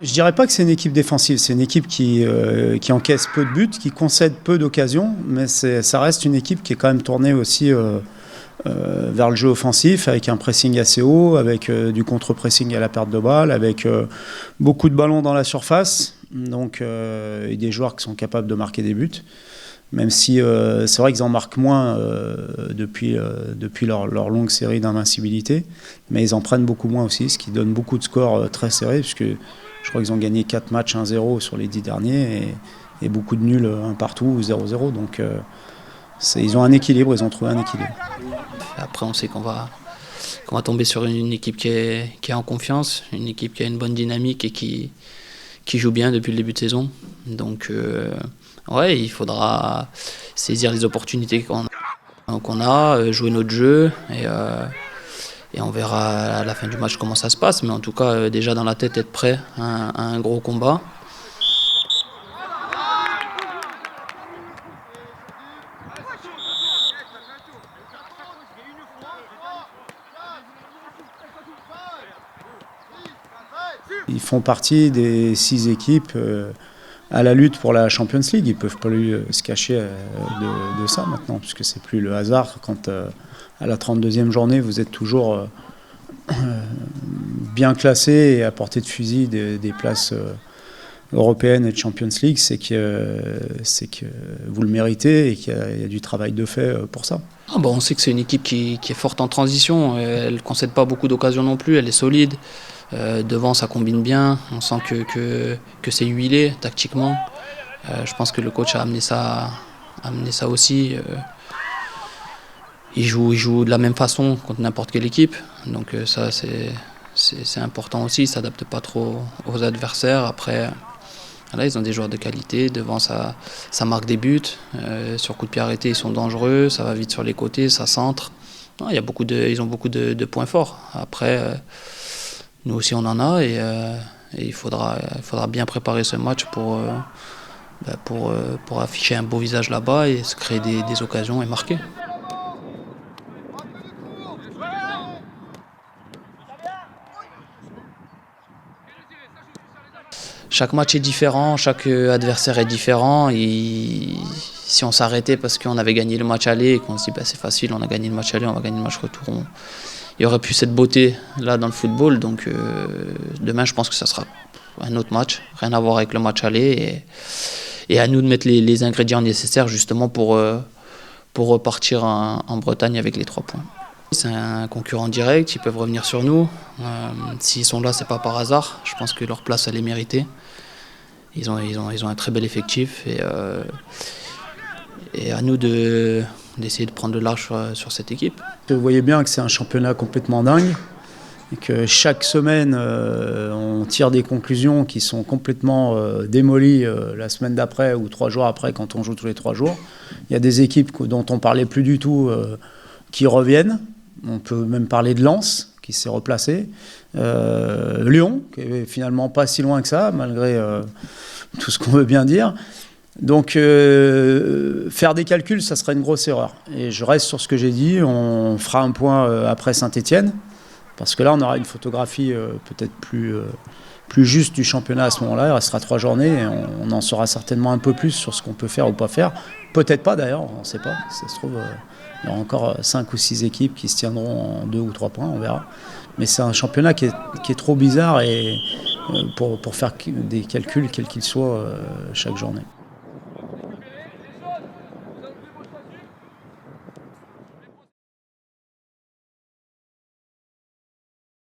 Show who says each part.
Speaker 1: Je dirais pas que c'est une équipe défensive, c'est une équipe qui encaisse peu de buts, qui concède peu d'occasions, mais ça reste une équipe qui est quand même tournée aussi vers le jeu offensif, avec un pressing assez haut, avec du contre-pressing à la perte de balle, avec beaucoup de ballons dans la surface, donc, et des joueurs qui sont capables de marquer des buts. Même si c'est vrai qu'ils en marquent moins depuis leur longue série d'invincibilité, mais ils en prennent beaucoup moins aussi, ce qui donne beaucoup de scores très serrés, puisque je crois qu'ils ont gagné 4 matchs 1-0 sur les 10 derniers, et beaucoup de nuls un partout ou 0-0. Donc ils ont un équilibre, ils ont trouvé un équilibre.
Speaker 2: Après, on sait qu'on va tomber sur une équipe qui est en confiance, une équipe qui a une bonne dynamique et qui joue bien depuis le début de saison. Donc, ouais, il faudra saisir les opportunités qu'on a, jouer notre jeu et on verra à la fin du match comment ça se passe. Mais en tout cas, déjà dans la tête, être prêt à un gros combat.
Speaker 1: Ils font partie des 6 équipes à la lutte pour la Champions League. Ils ne peuvent plus se cacher de ça maintenant, puisque c'est plus le hasard quand à la 32e journée, vous êtes toujours bien classé et à portée de fusil des places européennes et de Champions League. C'est que vous le méritez et qu'il y a du travail de fait pour ça.
Speaker 2: On sait que c'est une équipe qui est forte en transition. Elle ne concède pas beaucoup d'occasions non plus, elle est solide. Devant, ça combine bien. On sent que c'est huilé tactiquement. Je pense que le coach a amené ça aussi. Il joue de la même façon contre n'importe quelle équipe. Donc ça, c'est important aussi. Ils ne s'adaptent pas trop aux adversaires. Après, là, ils ont des joueurs de qualité. Devant, ça marque des buts. Sur coup de pied arrêté, ils sont dangereux. Ça va vite sur les côtés, ça centre. Non, ils ont beaucoup de points forts. Après, nous aussi, on en a. Et il faudra bien préparer ce match pour afficher un beau visage là-bas et se créer des occasions et marquer. Chaque match est différent, chaque adversaire est différent. Et si on s'arrêtait parce qu'on avait gagné le match aller et qu'on se dit c'est facile, on a gagné le match aller, on va gagner le match retour, il n'y aurait plus cette beauté là dans le football. Donc demain, je pense que ça sera un autre match, rien à voir avec le match aller. Et à nous de mettre les ingrédients nécessaires justement pour repartir en Bretagne avec les 3 points. C'est un concurrent direct, ils peuvent revenir sur nous. S'ils sont là, c'est pas par hasard. Je pense que leur place, elle est méritée. Ils ont un très bel effectif et à nous d'essayer de prendre le large sur cette équipe.
Speaker 1: Vous voyez bien que c'est un championnat complètement dingue et que chaque semaine, on tire des conclusions qui sont complètement démolies la semaine d'après ou 3 jours après quand on joue tous les 3 jours. Il y a des équipes dont on ne parlait plus du tout qui reviennent. On peut même parler de Lens, qui s'est replacé. Lyon, qui est finalement pas si loin que ça, malgré tout ce qu'on veut bien dire. Donc, faire des calculs, ça serait une grosse erreur. Et je reste sur ce que j'ai dit. On fera un point après Saint-Étienne, parce que là, on aura une photographie peut-être plus juste du championnat à ce moment-là. Il restera 3 journées et on en saura certainement un peu plus sur ce qu'on peut faire ou pas faire. Peut-être pas d'ailleurs, on ne sait pas. Ça se trouve, il y aura encore 5 ou 6 équipes qui se tiendront en 2 ou 3 points, on verra. Mais c'est un championnat qui est trop bizarre et pour faire des calculs, quels qu'ils soient, chaque journée.